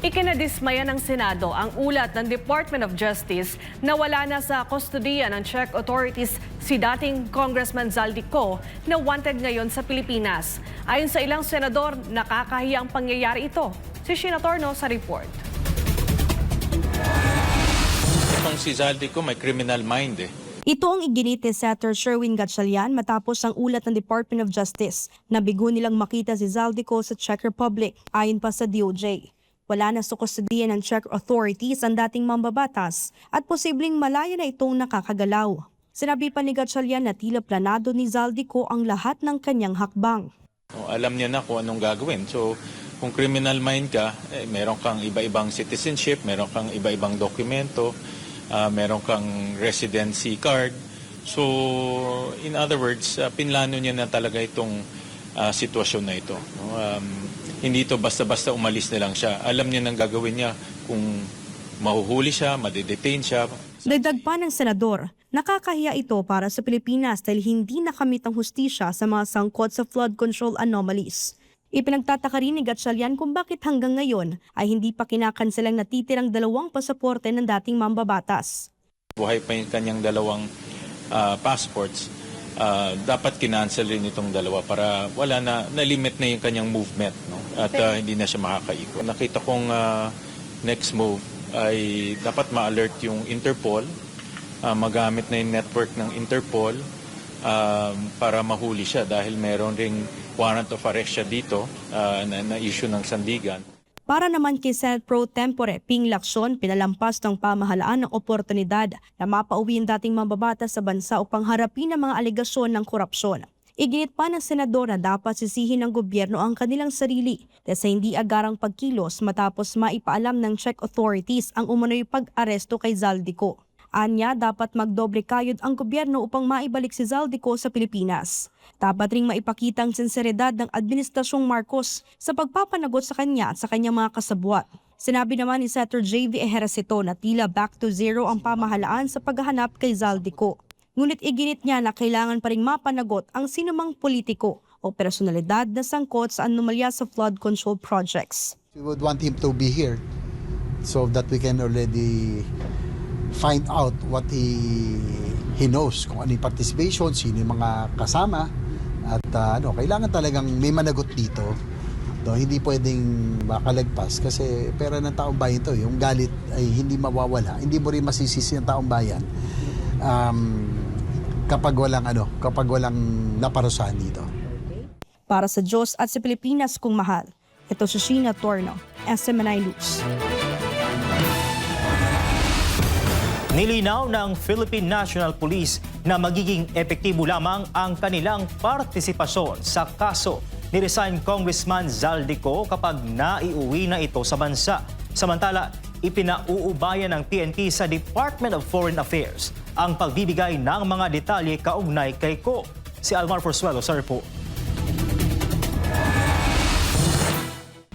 Ikinadismaya ng Senado ang ulat ng Department of Justice na wala na sa kustodiya ng Czech authorities si dating Congressman Zaldico na wanted ngayon sa Pilipinas. Ayon sa ilang senador, nakakahiyang pangyayari ito. Si Sheena Torno sa report. Itong si Zaldico may criminal mind Ito ang iginit ni Senator Sherwin Gatchalian matapos ang ulat ng Department of Justice na bigo nilang makita si Zaldico sa Czech Republic ayon pa sa DOJ. Wala na sa kustodiya ng Czech authorities ang dating mambabatas at posibleng malaya na itong nakakagalaw. Sinabi pa ni Gatchalian na tila planado ni Zaldico ang lahat ng kanyang hakbang. Alam niya na kung anong gagawin. So kung criminal mind ka, meron kang iba-ibang citizenship, meron kang iba-ibang dokumento, meron kang residency card. So in other words, pinlano niya na talaga itong sitwasyon na ito. Hindi ito basta-basta umalis na lang siya. Alam niya nang gagawin niya kung mahuhuli siya, madedetain siya. Dagdag pa ng senador, nakakahiya ito para sa Pilipinas dahil hindi nakamit ang hustisya sa mga sangkot sa flood control anomalies. Ipinagtataka rin ni Gatchalian kung bakit hanggang ngayon ay hindi pa kinakanselang natitirang 2 pasaporte ng dating mambabatas. Buhay pa yung kanyang 2 passports. Dapat kinancel rin itong 2 para wala na-limit na yung kanyang movement, no? At hindi na siya makakaikot. Nakita kong next move ay dapat ma-alert yung Interpol, magamit na yung network ng Interpol para mahuli siya dahil meron ring warrant of arrest siya dito na issue ng Sandigan. Para naman kay Senate Pro Tempore Ping Lacson, pinalampas ng pamahalaan ng oportunidad na mapauwi ang dating mambabatas sa bansa upang harapin ang mga alegasyon ng korupsyon. Iginit pa ng senador na dapat sisihin ng gobyerno ang kanilang sarili dahil sa hindi agarang pagkilos matapos maipaalam ng Czech authorities ang umano'y pag-aresto kay Zaldico. Anya, dapat magdoble kayod ang gobyerno upang maibalik si Zaldico sa Pilipinas. Dapat ring maipakita ang sinseridad ng Administrasyong Marcos sa pagpapanagot sa kanya at sa kanyang mga kasabwat. Sinabi naman ni Senator J.V. Ejercito na tila back to zero ang pamahalaan sa paghahanap kay Zaldico. Ngunit iginit niya na kailangan pa ring mapanagot ang sinumang politiko o personalidad na sangkot sa anomalya sa flood control projects. We would want him to be here so that we can already find out what he knows, kung ano yung participation, sino yung mga kasama, at kailangan talagang may managot dito. Hindi pwedeng makalagpas kasi pera ng taong bayan ito. Yung galit ay hindi mawawala. Hindi mo rin masisisi ng taong bayan kapag walang naparusahan dito. Para sa Diyos at sa Pilipinas kung mahal, ito si Sheena Torno, SMNI News. Nilinaw ng Philippine National Police na magiging epektibo lamang ang kanilang partisipasyon sa kaso ni resigned Congressman Zaldico kapag naiuwi na ito sa bansa. Samantala, ipinauubayan ng PNP sa Department of Foreign Affairs ang pagbibigay ng mga detalye kaugnay kay Ko. Si Almar Forzuelo sa report.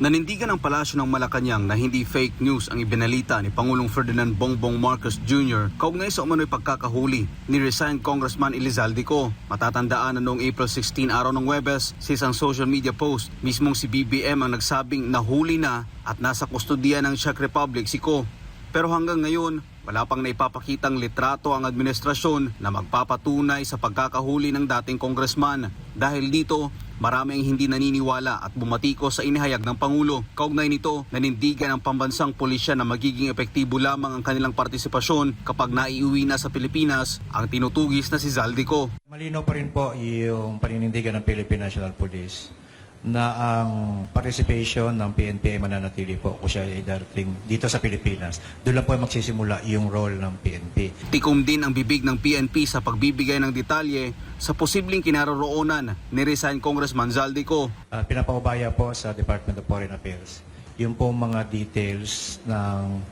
Nanindigan ang palasyo ng Malacanang na hindi fake news ang ibinalita ni Pangulong Ferdinand Bongbong Marcos Jr. kaugnay sa umano'y pagkakahuli ni resigned Congressman Zaldico. Matatandaan na noong April 16 araw ng Huwebes, sa isang social media post, mismong si BBM ang nagsabing nahuli na at nasa kustodiya ng Czech Republic si Ko. Pero hanggang ngayon, wala pang naipapakitang litrato ang administrasyon na magpapatunay sa pagkakahuli ng dating congressman. Dahil dito, marami ang hindi naniniwala at bumatiko sa inihayag ng Pangulo. Kaugnay nito, nanindigan ang pambansang pulisya na magiging epektibo lamang ang kanilang partisipasyon kapag naiuwi na sa Pilipinas ang tinutugis na si Zaldico. Malinaw pa rin po yung paninindigan ng Philippine National Police na ang participation ng PNP ay mananatili po kung siya ay darating dito sa Pilipinas. Doon lang po magsisimula yung role ng PNP. Tikom din ang bibig ng PNP sa pagbibigay ng detalye sa posibleng kinaroroonan ni resigned Congressman Zaldico. Pinapaubaya po sa Department of Foreign Affairs yung po mga details ng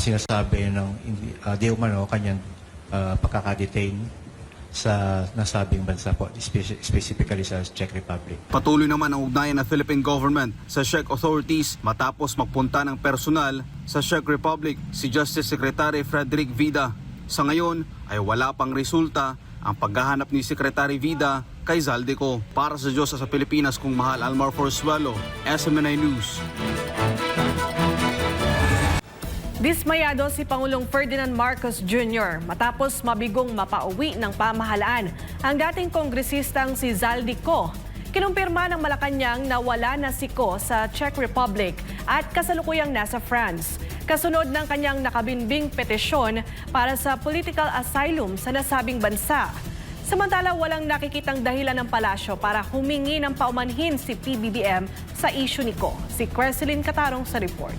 sinasabi ng di umano kanyang pagkakadetain sa nasabing bansa po, specifically sa Czech Republic. Patuloy naman ang ugnayan ng Philippine government sa Czech authorities matapos magpunta ng personal sa Czech Republic si Justice Secretary Frederick Vida. Sa ngayon ay wala pang resulta ang paghahanap ni Secretary Vida kay Zaldico. Para sa Diyos sa Pilipinas kung mahal, Almar Forzuelo, SMNI News. Dismayado si Pangulong Ferdinand Marcos Jr. matapos mabigong mapauwi ng pamahalaan ang dating kongresistang si Zaldico. Kinumpirma ng Malacanang na wala na si Ko sa Czech Republic at kasalukuyang nasa France. Kasunod ng kanyang nakabinbing petisyon para sa political asylum sa nasabing bansa. Samantala, walang nakikitang dahilan ng palasyo para humingi ng paumanhin si PBBM sa issue ni Ko. Si Creseline Catarong sa report.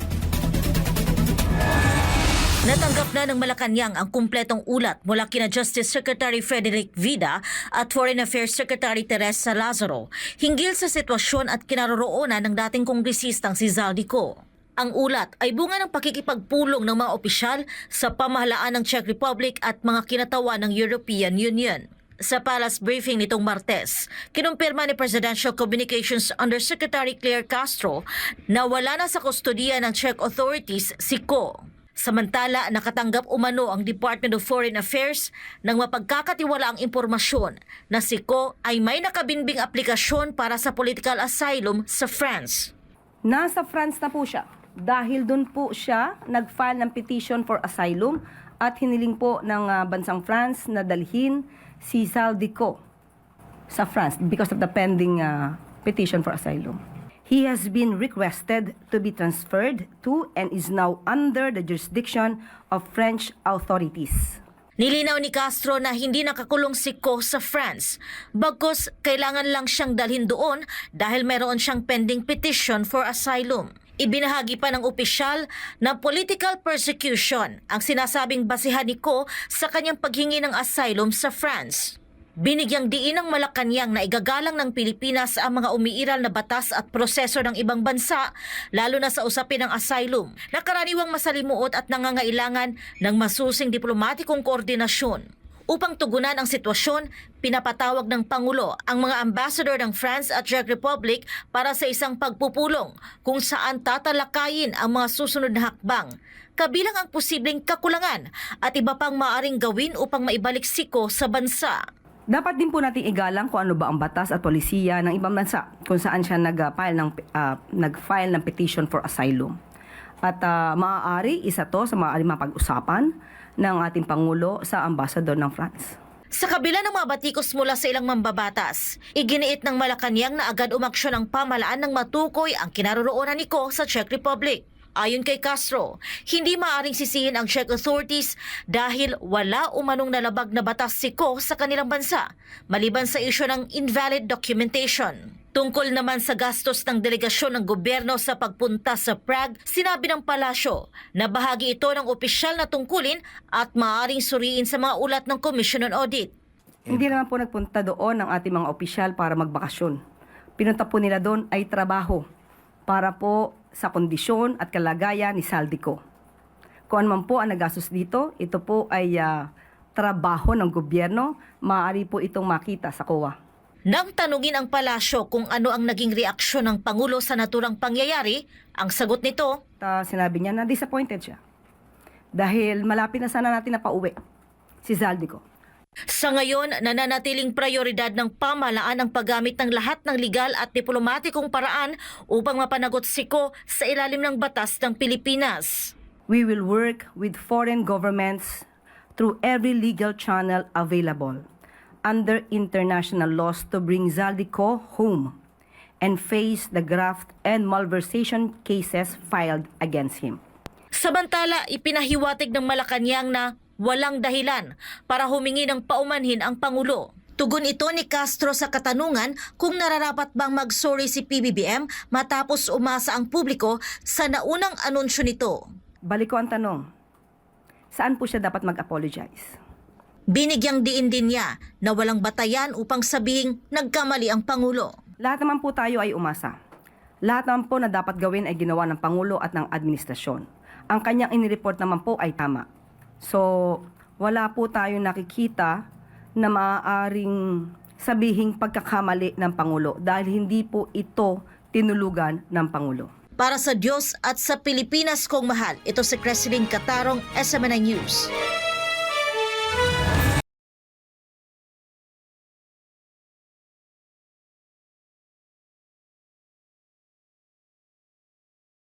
Natanggap na ng Malacanang ang kumpletong ulat mula kina Justice Secretary Frederick Vida at Foreign Affairs Secretary Teresa Lazaro hinggil sa sitwasyon at kinaroroonan ng dating kongresistang si Zaldico. Ang ulat ay bunga ng pakikipagpulong ng mga opisyal sa pamahalaan ng Czech Republic at mga kinatawan ng European Union. Sa palace briefing nitong Martes, kinumpirma ni Presidential Communications Undersecretary Claire Castro na wala na sa kustodiya ng Czech authorities si Ko. Samantala, nakatanggap umano ang Department of Foreign Affairs ng mapagkakatiwalaang impormasyon na si Ko ay may nakabinbing aplikasyon para sa political asylum sa France. Nasa France na po siya dahil doon po siya nag-file ng petition for asylum at hiniling po ng bansang France na dalhin si Zaldico sa France because of the pending petition for asylum. He has been requested to be transferred to and is now under the jurisdiction of French authorities. Nilinaw ni Castro na hindi nakakulong si Ko sa France, bagkus kailangan lang siyang dalhin doon dahil mayroon siyang pending petition for asylum. Ibinahagi pa ng opisyal na political persecution ang sinasabing basihan ni Ko sa kanyang paghingi ng asylum sa France. Binigyang diin ng Malacanang na igagalang ng Pilipinas ang mga umiiral na batas at proseso ng ibang bansa, lalo na sa usapin ng asylum, na karaniwang masalimuot at nangangailangan ng masusing diplomatikong koordinasyon. Upang tugunan ang sitwasyon, pinapatawag ng Pangulo ang mga ambassador ng France at Czech Republic para sa isang pagpupulong kung saan tatalakayin ang mga susunod na hakbang, kabilang ang posibleng kakulangan at iba pang maaaring gawin upang maibalik si Ko sa bansa. Dapat din po natin igalang kung ano ba ang batas at polisiya ng ibang bansa kung saan siya nag-file ng petition for asylum. At maaari isa to sa maaari mapag-usapan ng ating Pangulo sa ambassador ng France. Sa kabila ng mga batikos mula sa ilang mambabatas, iginiit ng Malacanang na agad umaksyon ang pamahalaan ng matukoy ang kinaroroonan ni Ko sa Czech Republic. Ayon kay Castro, hindi maaaring sisihin ang Czech authorities dahil wala umanong nalabag na batas si Ko sa kanilang bansa, maliban sa isyu ng invalid documentation. Tungkol naman sa gastos ng delegasyon ng gobyerno sa pagpunta sa Prague, sinabi ng palasyo na bahagi ito ng opisyal na tungkulin at maaaring suriin sa mga ulat ng Commission on Audit. Hindi naman po nagpunta doon ang ating mga opisyal para magbakasyon. Pinunta po nila doon ay trabaho para po sa kondisyon at kalagayan ni Zaldico. Kung ano man po ang nagastos dito, ito po ay trabaho ng gobyerno, maaari po itong makita sa COA. Nang tanungin ang palasyo kung ano ang naging reaksyon ng Pangulo sa naturang pangyayari, ang sagot nito, Sinabi niya na disappointed siya. Dahil malapit na sana natin na pauwi si Zaldico. sa ngayon, nananatiling prioridad ng pamahalaan ang paggamit ng lahat ng legal at diplomatikong paraan upang mapanagot si Ko sa ilalim ng batas ng Pilipinas. We will work with foreign governments through every legal channel available under international laws to bring Zaldico home and face the graft and malversation cases filed against him. Samantala, ipinahiwatig ng Malacanang na walang dahilan para humingi ng paumanhin ang Pangulo. Tugon ito ni Castro sa katanungan kung nararapat bang mag-sorry si PBBM matapos umasa ang publiko sa naunang anunsyo nito. Balik ko ang tanong, saan po siya dapat mag-apologize? Binigyang diin din niya na walang batayan upang sabihing nagkamali ang Pangulo. Lahat naman po tayo ay umasa. Lahat naman po na dapat gawin ay ginawa ng Pangulo at ng administrasyon. Ang kanyang inireport naman po ay tama. So, wala po tayong nakikita na maaaring sabihing pagkakamali ng Pangulo dahil hindi po ito tinulugan ng Pangulo. Para sa Diyos at sa Pilipinas kong mahal, ito si Creseline Catarong, SMNI News.